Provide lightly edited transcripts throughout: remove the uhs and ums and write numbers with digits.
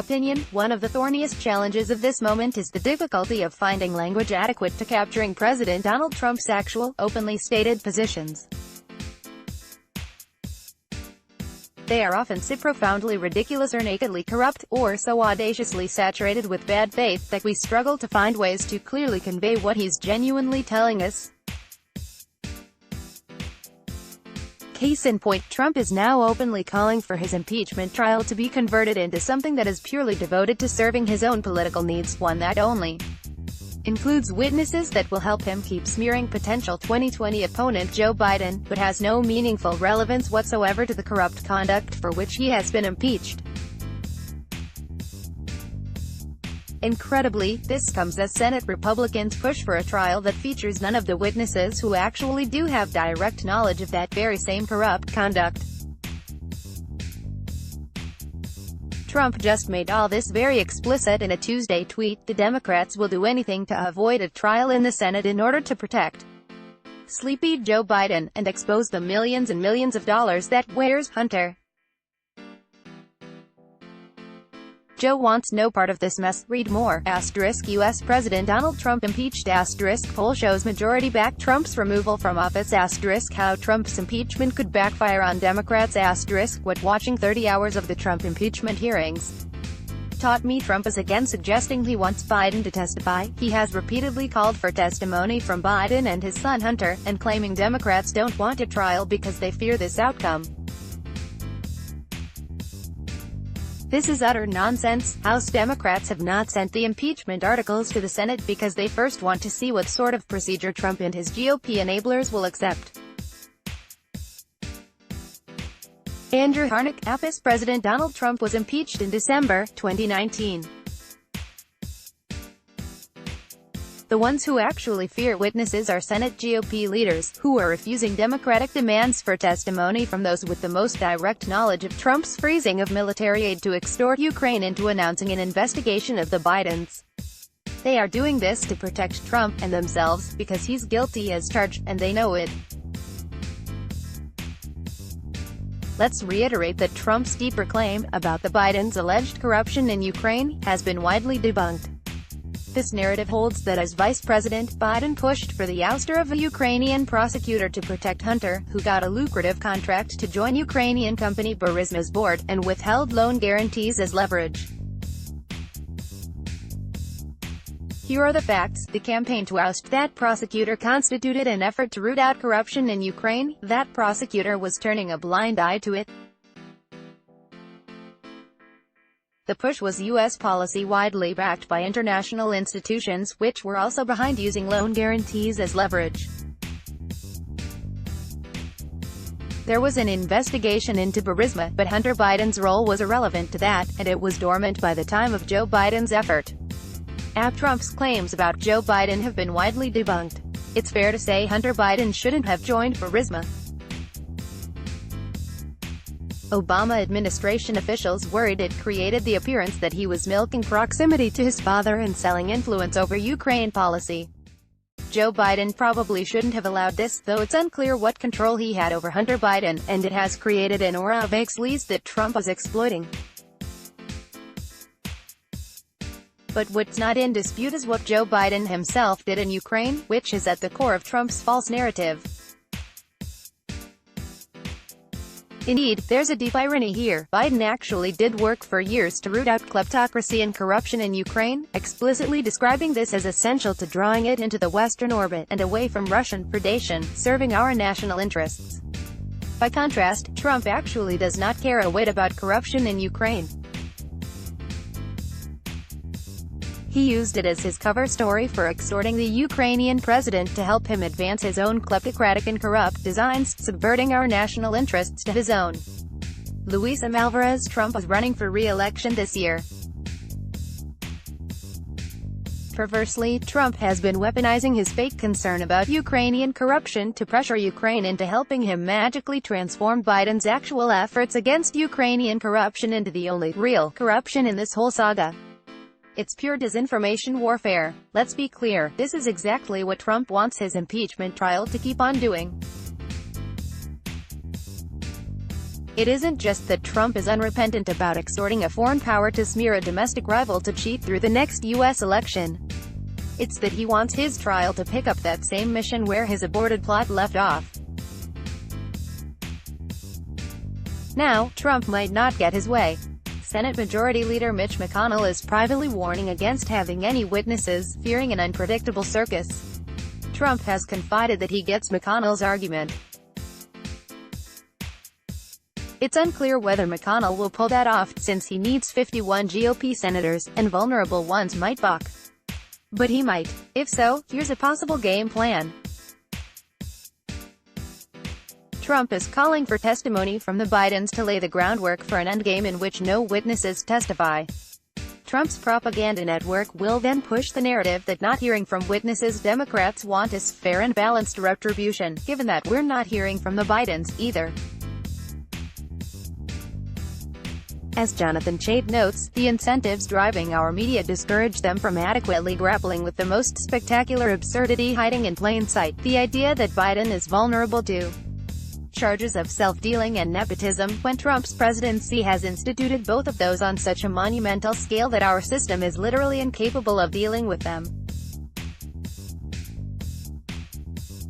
opinion, one of the thorniest challenges of this moment is the difficulty of finding language adequate to capturing President Donald Trump's actual, openly stated positions. They are often so profoundly ridiculous or nakedly corrupt, or so audaciously saturated with bad faith that we struggle to find ways to clearly convey what he's genuinely telling us. Case in point, Trump is now openly calling for his impeachment trial to be converted into something that is purely devoted to serving his own political needs, one that only includes witnesses that will help him keep smearing potential 2020 opponent Joe Biden, but has no meaningful relevance whatsoever to the corrupt conduct for which he has been impeached. Incredibly, this comes as Senate Republicans push for a trial that features none of the witnesses who actually do have direct knowledge of that very same corrupt conduct. Trump just made all this very explicit in a Tuesday tweet. The Democrats will do anything to avoid a trial in the Senate in order to protect sleepy Joe Biden, and expose the millions and millions of dollars that where's Hunter. Joe wants no part of this mess. Read more. U.S. President Donald Trump impeached. Poll shows majority back Trump's removal from office. How Trump's impeachment could backfire on Democrats. What watching 30 hours of the Trump impeachment hearings taught me. Trump is again suggesting he wants Biden to testify. He has repeatedly called for testimony from Biden and his son Hunter, and claiming Democrats don't want a trial because they fear this outcome. This is utter nonsense. House Democrats have not sent the impeachment articles to the Senate because they first want to see what sort of procedure Trump and his GOP enablers will accept. Andrew Harnack. President Donald Trump was impeached in December 2019. The ones who actually fear witnesses are Senate GOP leaders, who are refusing Democratic demands for testimony from those with the most direct knowledge of Trump's freezing of military aid to extort Ukraine into announcing an investigation of the Bidens. They are doing this to protect Trump, and themselves, because he's guilty as charged, and they know it. Let's reiterate that Trump's deeper claim, about the Bidens' alleged corruption in Ukraine, has been widely debunked. This narrative holds that as Vice President, Biden pushed for the ouster of a Ukrainian prosecutor to protect Hunter, who got a lucrative contract to join Ukrainian company Burisma's board, and withheld loan guarantees as leverage. Here are the facts. The campaign to oust that prosecutor constituted an effort to root out corruption in Ukraine. That prosecutor was turning a blind eye to it. The push was U.S. policy widely backed by international institutions, which were also behind using loan guarantees as leverage. There was an investigation into Burisma, but Hunter Biden's role was irrelevant to that, and it was dormant by the time of Joe Biden's effort. Trump's claims about Joe Biden have been widely debunked. It's fair to say Hunter Biden shouldn't have joined Burisma. Obama administration officials worried it created the appearance that he was milking proximity to his father and selling influence over Ukraine policy. Joe Biden probably shouldn't have allowed this, though it's unclear what control he had over Hunter Biden, and it has created an aura of ex-lees that Trump is exploiting. But what's not in dispute is what Joe Biden himself did in Ukraine, which is at the core of Trump's false narrative. Indeed, there's a deep irony here. Biden actually did work for years to root out kleptocracy and corruption in Ukraine, explicitly describing this as essential to drawing it into the Western orbit, and away from Russian predation, serving our national interests. By contrast, Trump actually does not care a whit about corruption in Ukraine. He used it as his cover story for extorting the Ukrainian president to help him advance his own kleptocratic and corrupt designs, subverting our national interests to his own. Luis M. Alvarez. Trump is running for re-election this year. Perversely, Trump has been weaponizing his fake concern about Ukrainian corruption to pressure Ukraine into helping him magically transform Biden's actual efforts against Ukrainian corruption into the only real corruption in this whole saga. It's pure disinformation warfare. Let's be clear, this is exactly what Trump wants his impeachment trial to keep on doing. It isn't just that Trump is unrepentant about exhorting a foreign power to smear a domestic rival to cheat through the next U.S. election. It's that he wants his trial to pick up that same mission where his aborted plot left off. Now, Trump might not get his way. Senate Majority Leader Mitch McConnell is privately warning against having any witnesses, fearing an unpredictable circus. Trump has confided that he gets McConnell's argument. It's unclear whether McConnell will pull that off, since he needs 51 GOP senators, and vulnerable ones might balk. But he might. If so, here's a possible game plan. Trump is calling for testimony from the Bidens to lay the groundwork for an endgame in which no witnesses testify. Trump's propaganda network will then push the narrative that not hearing from witnesses Democrats want is fair and balanced retribution, given that we're not hearing from the Bidens, either. As Jonathan Chait notes, the incentives driving our media discourage them from adequately grappling with the most spectacular absurdity hiding in plain sight, the idea that Biden is vulnerable to charges of self-dealing and nepotism, when Trump's presidency has instituted both of those on such a monumental scale that our system is literally incapable of dealing with them.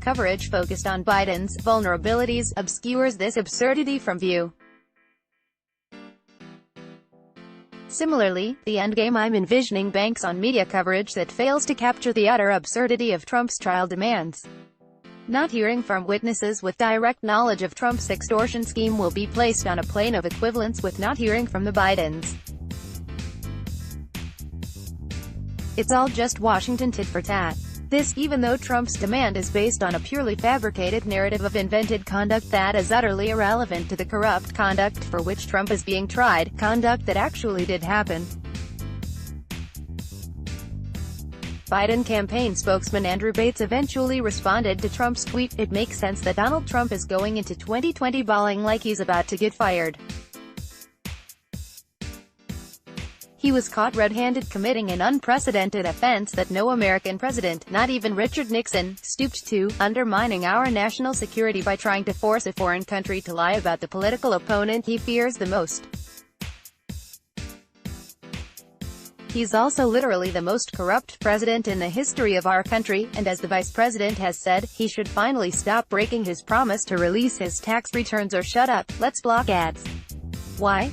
Coverage focused on Biden's vulnerabilities obscures this absurdity from view. Similarly, the endgame I'm envisioning banks on media coverage that fails to capture the utter absurdity of Trump's trial demands. Not hearing from witnesses with direct knowledge of Trump's extortion scheme will be placed on a plane of equivalence with not hearing from the Bidens. It's all just Washington tit for tat. This, even though Trump's demand is based on a purely fabricated narrative of invented conduct that is utterly irrelevant to the corrupt conduct for which Trump is being tried, conduct that actually did happen. Biden campaign spokesman Andrew Bates eventually responded to Trump's tweet, "It makes sense that Donald Trump is going into 2020 bawling like he's about to get fired. He was caught red-handed committing an unprecedented offense that no American president, not even Richard Nixon, stooped to, undermining our national security by trying to force a foreign country to lie about the political opponent he fears the most. He's also literally the most corrupt president in the history of our country, and as the vice president has said, he should finally stop breaking his promise to release his tax returns or shut up. Let's block ads." Why?